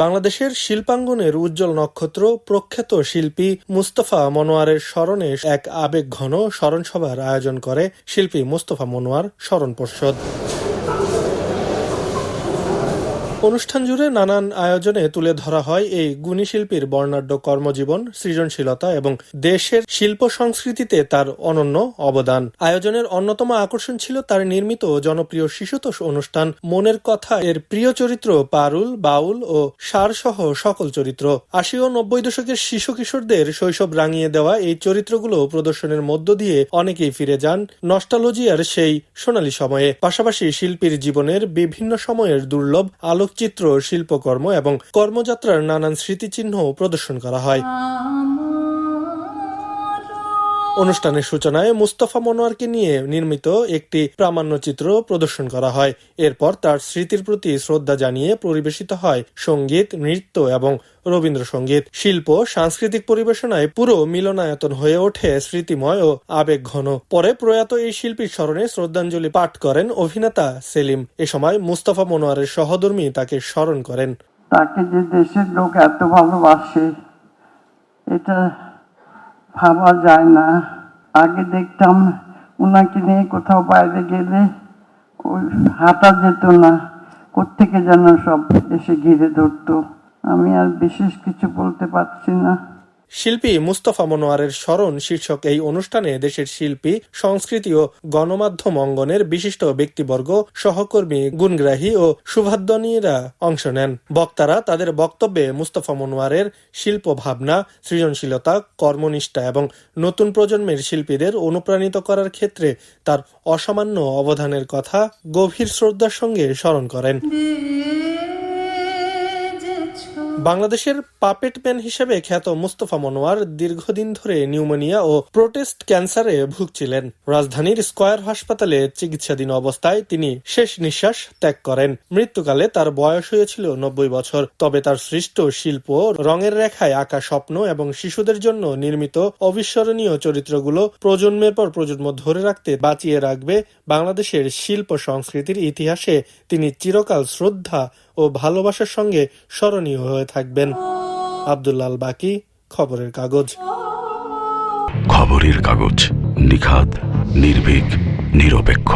বাংলাদেশের শিল্পাঙ্গনের উজ্জ্বল নক্ষত্র প্রখ্যাত শিল্পী মুস্তাফা মনোয়ারের স্মরণে এক আবেগঘন স্মরণসভার আয়োজন করে শিল্পী মুস্তাফা মনোয়ার স্মরণ পর্ষদ। অনুষ্ঠান জুড়ে নানান আয়োজনে তুলে ধরা হয় এই গুণী শিল্পীর বর্ণাঢ্য কর্মজীবন, সৃজনশীলতা এবং দেশের শিল্প সংস্কৃতিতে তার অনন্য অবদান। আয়োজনের অন্যতম আকর্ষণ ছিল তার নির্মিত জনপ্রিয় শিশুতোষ অনুষ্ঠান মনের কথা এর প্রিয় চরিত্র পারুল, বাউল ও সার সহ সকল চরিত্র। ৮০ ও ৯০ দশকের শিশু কিশোরদের শৈশব রাঙিয়ে দেওয়া এই চরিত্রগুলো প্রদর্শনের মধ্য দিয়ে অনেকেই ফিরে যান নস্টালজিয়ার সেই সোনালী সময়ে। পাশাপাশি শিল্পীর জীবনের বিভিন্ন সময়ের দুর্লভ চিত্র, শিল্পকর্ম এবং কর্মযাত্রার নানান স্মৃতিচিহ্ন প্রদর্শন করা হয়। অনুষ্ঠানের সূচনায় মুস্তাফা মনোয়ারকে নিয়ে নির্মিত একটি প্রামাণ্যচিত্র প্রদর্শন করা হয়। এরপর তার স্মৃতির প্রতি শ্রদ্ধা জানিয়ে পরিবেশিত হয় সঙ্গীত, নৃত্য এবং রবীন্দ্রসঙ্গীত। শিল্প সাংস্কৃতিক পরিবেশনায় পুরো মিলনায়তন হয়ে ওঠে স্মৃতিময় ও আবেগঘন। পরে প্রয়াত এই শিল্পীর স্মরণে শ্রদ্ধাঞ্জলি পাঠ করেন অভিনেতা সেলিম। এ সময় মুস্তাফা মনোয়ারের সহধর্মী তাকে স্মরণ করেন। তাকে যে দেশের লোক এত ভালোবাসে এটা ভাবা যায় না। আগে দেখতাম ওনাকে নিয়ে কোথাও বাইরে গেলে ওই হাঁটা যেত না, কোত্থেকে যেন সব এসে ঘিরে ধরতো। আমি আর বিশেষ কিছু বলতে পারছি না। শিল্পী মুস্তাফা মনোয়ারের স্মরণ শীর্ষক এই অনুষ্ঠানে দেশের শিল্পী, সংস্কৃতি ও গণমাধ্যম অঙ্গনের বিশিষ্ট ব্যক্তিবর্গ, সহকর্মী, গুণগ্রাহী ও শুভাধ্বনীরা অংশ নেন। বক্তারা তাদের বক্তব্যে মুস্তাফা মনোয়ারের শিল্প ভাবনা, সৃজনশীলতা, কর্মনিষ্ঠা এবং নতুন প্রজন্মের শিল্পীদের অনুপ্রাণিত করার ক্ষেত্রে তার অসামান্য অবদানের কথা গভীর শ্রদ্ধার সঙ্গে স্মরণ করেন। বাংলাদেশের পাপেট ম্যান হিসেবে খ্যাত মুস্তাফা মনোয়ার দীর্ঘদিন ধরে নিউমোনিয়া ও প্রোস্টেট ক্যান্সারে ভুগছিলেন। রাজধানীর স্কয়ার হাসপাতালে চিকিৎসাধীন অবস্থায় তিনি শেষ নিঃশ্বাস ত্যাগ করেন। মৃত্যুকালে তার বয়স হয়েছিল ৯০ বছর। তবে তার সৃষ্ট শিল্প, রঙের রেখায় আঁকা স্বপ্ন এবং শিশুদের জন্য নির্মিত অবিস্মরণীয় চরিত্রগুলো প্রজন্মের পর প্রজন্ম ধরে রাখতে বাঁচিয়ে রাখবে বাংলাদেশের শিল্প সংস্কৃতির ইতিহাসে। তিনি চিরকাল শ্রদ্ধা ও ভালোবাসার সঙ্গে স্মরণীয় হয়ে থাকবেন। আব্দুল্লাহ আল বাকি, খবরের কাগজ। খবরের কাগজ, নিখাদ, নির্ভীক, নিরপেক্ষ।